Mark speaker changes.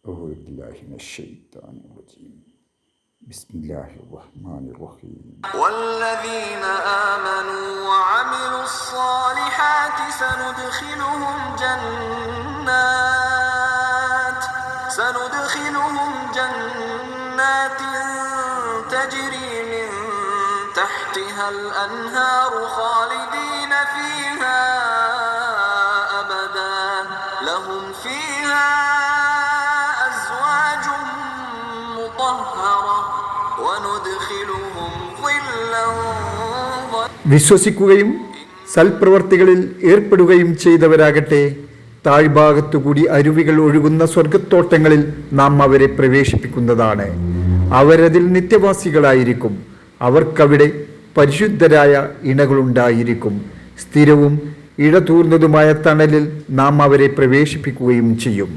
Speaker 1: أعوذ بالله من الشيطان الرجيم بسم الله الرحمن الرحيم
Speaker 2: والذين آمنوا وعملوا الصالحات سندخلهم جنات تجري من تحتها الأنهار خالدين فيها أبدا لهم فيها أزواج مطهرة وندخلهم ظلا
Speaker 3: വിശ്വസിക്കുകയും സൽപ്രവർത്തികളിൽ ഏർപ്പെടുകയും ചെയ്തവരാകട്ടെ താഴ്ഭാഗത്തുകൂടി അരുവികൾ ഒഴുകുന്ന സ്വർഗത്തോട്ടങ്ങളിൽ നാം അവരെ പ്രവേശിപ്പിക്കുന്നതാണ്. അവരതിൽ നിത്യവാസികളായിരിക്കും. അവർക്കവിടെ പരിശുദ്ധരായ ഇണകളുണ്ടായിരിക്കും. സ്ഥിരവും ഇടതൂർന്നതുമായ തണലിൽ നാം അവരെ പ്രവേശിപ്പിക്കുകയും ചെയ്യും.